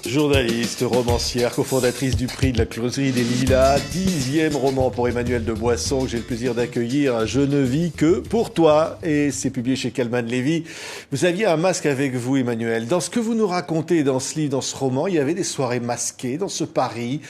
Journaliste, romancière, cofondatrice du prix de la Closerie des Lilas, 10e roman pour Emmanuelle de Boisson que j'ai le plaisir d'accueillir, Je ne vis que pour toi, et c'est publié chez Calman Lévy. Vous aviez un masque avec vous, Emmanuelle. Dans ce que vous nous racontez dans ce livre, dans ce roman, il y avait des soirées masquées dans ce Paris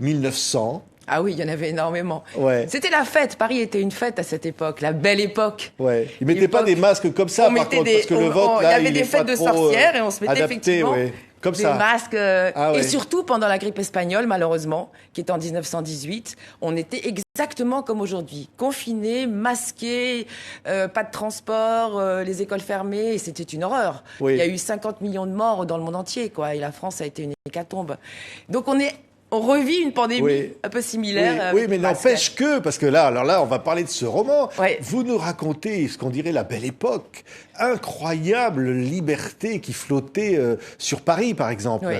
1900. Ah oui, il y en avait énormément. Ouais. C'était la fête. Paris était une fête à cette époque, la belle époque. Ouais. Ils mettaient pas des masques comme ça, par contre, parce que le vote, là, il y avait des fêtes de sorcières et on se mettait effectivement comme des ça. masques. Ouais. Et surtout, pendant la grippe espagnole, malheureusement, qui est en 1918, on était exactement comme aujourd'hui. Confinés, masqués, pas de transport, les écoles fermées, et c'était une horreur. Oui. Il y a eu 50 millions de morts dans le monde entier, quoi, et la France a été une hécatombe. Donc on revit une pandémie un peu similaire. Oui, mais n'empêche que, parce que là, on va parler de ce roman. Ouais. Vous nous racontez ce qu'on dirait la belle époque. Incroyable liberté qui flottait sur Paris, par exemple. Oui.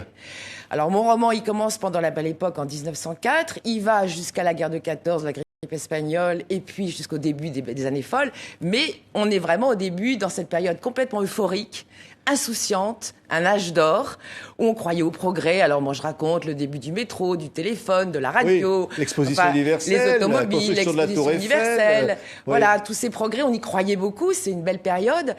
Alors, mon roman, il commence pendant la belle époque en 1904. Il va jusqu'à la guerre de 14, la grippe espagnole, et puis jusqu'au début des années folles. Mais on est vraiment au début, dans cette période complètement euphorique, insouciante, un âge d'or, où on croyait au progrès. Alors moi je raconte le début du métro, du téléphone, de la radio, l'exposition universelle, les automobiles, l'exposition universelle. Voilà, Oui. tous ces progrès, on y croyait beaucoup, c'est une belle période.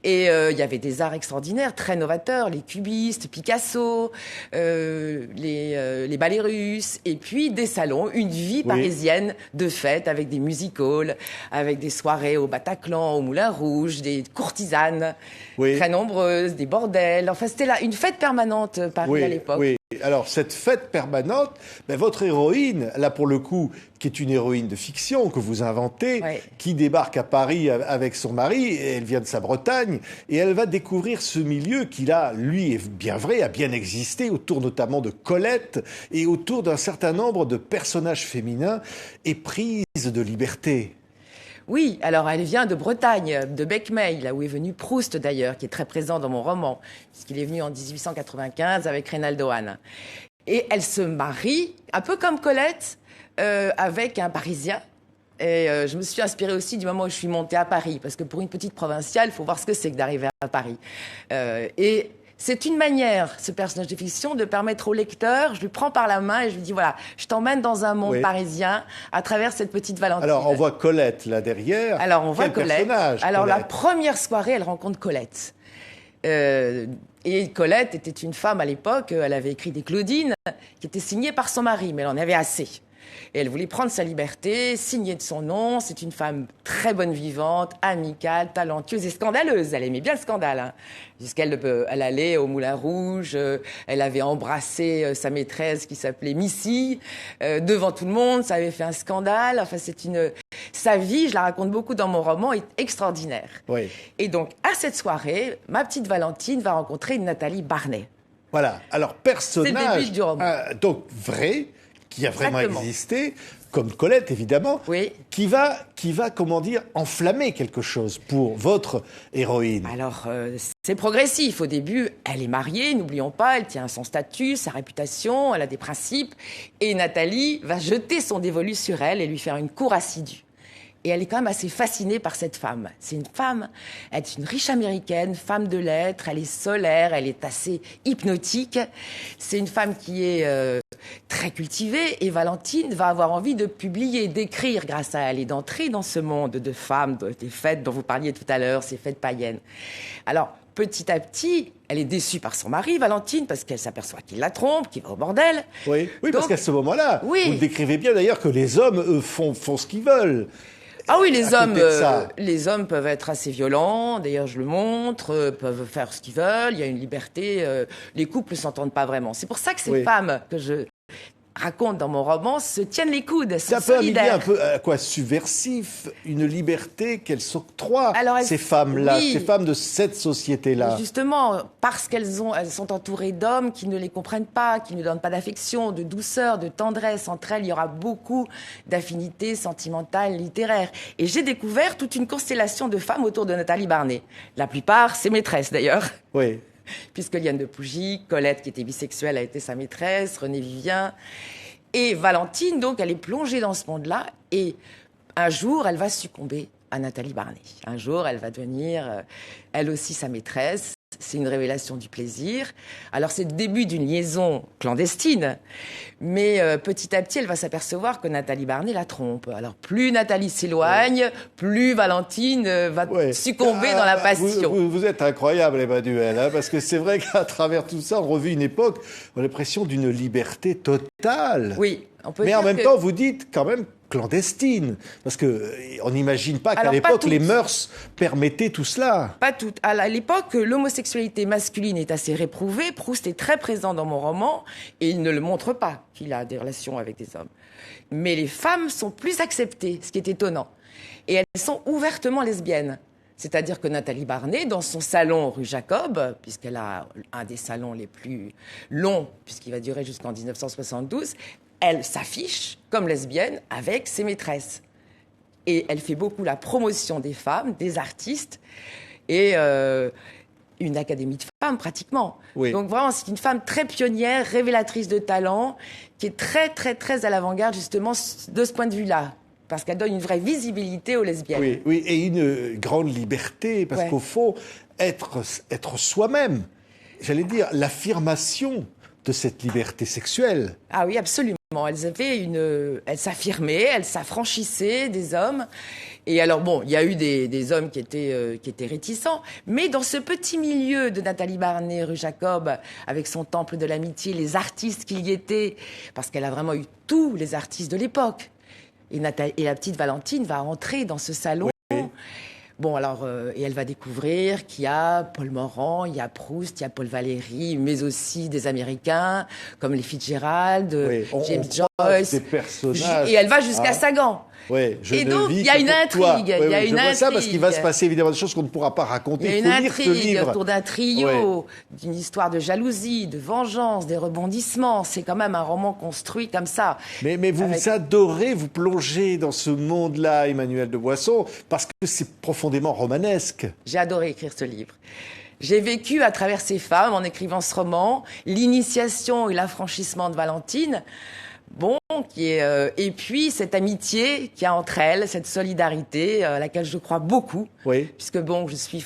Et il y avait des arts extraordinaires, très novateurs, les cubistes, Picasso, les ballets russes, et puis des salons, une vie parisienne de fête avec des music-halls, avec des soirées au Bataclan, au Moulin Rouge, des courtisanes très nombreuses, des bordels. Enfin, c'était là une fête permanente, Paris, à l'époque. Oui. Alors, cette fête permanente, votre héroïne, là pour le coup, qui est une héroïne de fiction que vous inventez, qui débarque à Paris avec son mari, et elle vient de sa Bretagne, et elle va découvrir ce milieu qui, là, lui, est bien vrai, a bien existé, autour notamment de Colette, et autour d'un certain nombre de personnages féminins éprise de liberté. Oui, alors elle vient de Bretagne, de Becmeil, là où est venu Proust d'ailleurs, qui est très présent dans mon roman, puisqu'il est venu en 1895 avec Reynaldo Hahn. Et elle se marie, un peu comme Colette, avec un Parisien. Et je me suis inspirée aussi du moment où je suis montée à Paris, parce que pour une petite provinciale, il faut voir ce que c'est que d'arriver à Paris. Et c'est une manière, ce personnage de fiction, de permettre au lecteur, je lui prends par la main et je lui dis, voilà, je t'emmène dans un monde parisien à travers cette petite Valentine. Alors, on voit Colette là derrière. Alors, on voit Quel Colette. personnage, Alors, Colette. la première soirée, elle rencontre Colette. Et Colette était une femme à l'époque, elle avait écrit des Claudines qui étaient signées par son mari, mais elle en avait assez. Et elle voulait prendre sa liberté, signer de son nom. C'est une femme très bonne vivante, amicale, talentueuse et scandaleuse. Elle aimait bien le scandale. Hein. Jusqu'elle allait au Moulin Rouge. Elle avait embrassé sa maîtresse qui s'appelait Missy devant tout le monde. Ça avait fait un scandale. Enfin, sa vie, je la raconte beaucoup dans mon roman, est extraordinaire. Oui. Et donc, à cette soirée, ma petite Valentine va rencontrer Nathalie Barnet. Voilà. Alors, personnage. C'est le début du roman. Donc, vrai, qui a vraiment existé, comme Colette, évidemment, qui va, comment dire, enflammer quelque chose pour votre héroïne. Alors, c'est progressif. Au début, elle est mariée, n'oublions pas, elle tient son statut, sa réputation, elle a des principes. Et Nathalie va jeter son dévolu sur elle et lui faire une cour assidue. Et elle est quand même assez fascinée par cette femme. C'est une femme, elle est une riche américaine, femme de lettres, elle est solaire, elle est assez hypnotique. C'est une femme qui est très cultivée et Valentine va avoir envie de publier, d'écrire grâce à elle et d'entrer dans ce monde de femmes, des fêtes dont vous parliez tout à l'heure, ces fêtes païennes. Alors, petit à petit, elle est déçue par son mari, Valentine, parce qu'elle s'aperçoit qu'il la trompe, qu'il va au bordel. Oui, donc, parce qu'à ce moment-là, vous le décrivez bien d'ailleurs que les hommes, eux, font ce qu'ils veulent. Ah oui, les hommes peuvent être assez violents, d'ailleurs je le montre, peuvent faire ce qu'ils veulent, il y a une liberté, les couples ne s'entendent pas vraiment. C'est pour ça que ces femmes que je raconte dans mon roman se tiennent les coudes, sont solidaires. C'est un peu un peu subversif, une liberté qu'elles s'octroient, ces femmes-là, ces femmes de cette société-là. Justement, parce elles sont entourées d'hommes qui ne les comprennent pas, qui ne donnent pas d'affection, de douceur, de tendresse. Entre elles, il y aura beaucoup d'affinités sentimentales, littéraires. Et j'ai découvert toute une constellation de femmes autour de Nathalie Barnet. La plupart, ses maîtresses d'ailleurs. Oui. Puisque Liane de Pougy, Colette, qui était bisexuelle, a été sa maîtresse, René Vivien. Et Valentine, donc, elle est plongée dans ce monde-là. Et un jour, elle va succomber à Nathalie Barnet. Un jour, elle va devenir, elle aussi, sa maîtresse. c'est une révélation du plaisir. Alors c'est le début d'une liaison clandestine, mais petit à petit, elle va s'apercevoir que Nathalie Barney la trompe. Alors plus Nathalie s'éloigne, plus Valentine va succomber dans la passion. Vous êtes incroyable, Emmanuel, hein, parce que c'est vrai qu'à travers tout ça, on revit une époque, on a l'impression d'une liberté totale. Oui, on peut mais dire en même temps, vous dites quand même clandestine, parce qu'on n'imagine pas qu'à l'époque, les mœurs permettaient tout cela. Pas toutes. À l'époque, l'homosexualité masculine est assez réprouvée. Proust est très présent dans mon roman, et il ne le montre pas qu'il a des relations avec des hommes. Mais les femmes sont plus acceptées, ce qui est étonnant. Et elles sont ouvertement lesbiennes. C'est-à-dire que Nathalie Barney, dans son salon rue Jacob, puisqu'elle a un des salons les plus longs, puisqu'il va durer jusqu'en 1972, elle s'affiche comme lesbienne avec ses maîtresses. Et elle fait beaucoup la promotion des femmes, des artistes, et une académie de femmes pratiquement. Oui. Donc vraiment, c'est une femme très pionnière, révélatrice de talent, qui est très, très, très à l'avant-garde justement de ce point de vue-là. Parce qu'elle donne une vraie visibilité aux lesbiennes. Oui, oui, et une grande liberté, parce qu'au fond, être soi-même, j'allais dire, l'affirmation de cette liberté sexuelle. Ah oui, absolument. Elles s'affirmaient, elles s'affranchissaient des hommes. Et alors bon, il y a eu des hommes qui étaient réticents, mais dans ce petit milieu de Nathalie Barney, rue Jacob, avec son temple de l'amitié, les artistes qui y étaient, parce qu'elle a vraiment eu tous les artistes de l'époque. Et la petite Valentine va entrer dans ce salon. Oui. Bon, alors, et elle va découvrir qu'il y a Paul Morand, il y a Proust, il y a Paul Valéry, mais aussi des Américains, comme les Fitzgerald, James Joyce. Des personnages. Et elle va jusqu'à Sagan. Oui, et donc, il y a une intrigue. Il y a une intrigue. Ça parce qu'il va se passer évidemment des choses qu'on ne pourra pas raconter. Il y a une intrigue autour d'un trio, d'une histoire de jalousie, de vengeance, des rebondissements. C'est quand même un roman construit comme ça. Mais vous adorez vous plonger dans ce monde-là, Emmanuel de Boisson, parce que c'est profondément romanesque. J'ai adoré écrire ce livre. J'ai vécu à travers ces femmes, en écrivant ce roman, l'initiation et l'affranchissement de Valentine. Bon, et puis cette amitié qu'il y a entre elles, cette solidarité à laquelle je crois beaucoup, puisque bon, je suis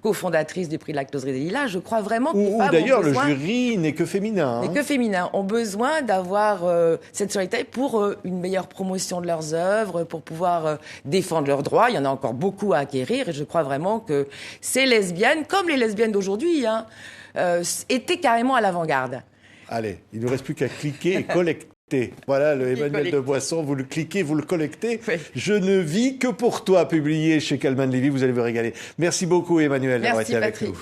cofondatrice du prix de la Closerie des Lilas, je crois vraiment que les femmes d'ailleurs le jury n'est que féminin. N'est que féminin, ont besoin d'avoir cette solidarité pour une meilleure promotion de leurs œuvres, pour pouvoir défendre leurs droits. Il y en a encore beaucoup à acquérir, et je crois vraiment que ces lesbiennes, comme les lesbiennes d'aujourd'hui, étaient carrément à l'avant-garde. Allez, il ne nous reste plus qu'à cliquer et collecter. Voilà, le Emmanuel de Boisson, vous le cliquez, vous le collectez. Oui. Je ne vis que pour toi, publié chez Calman Lévy, vous allez vous régaler. Merci beaucoup, Emmanuel, d'avoir été avec nous.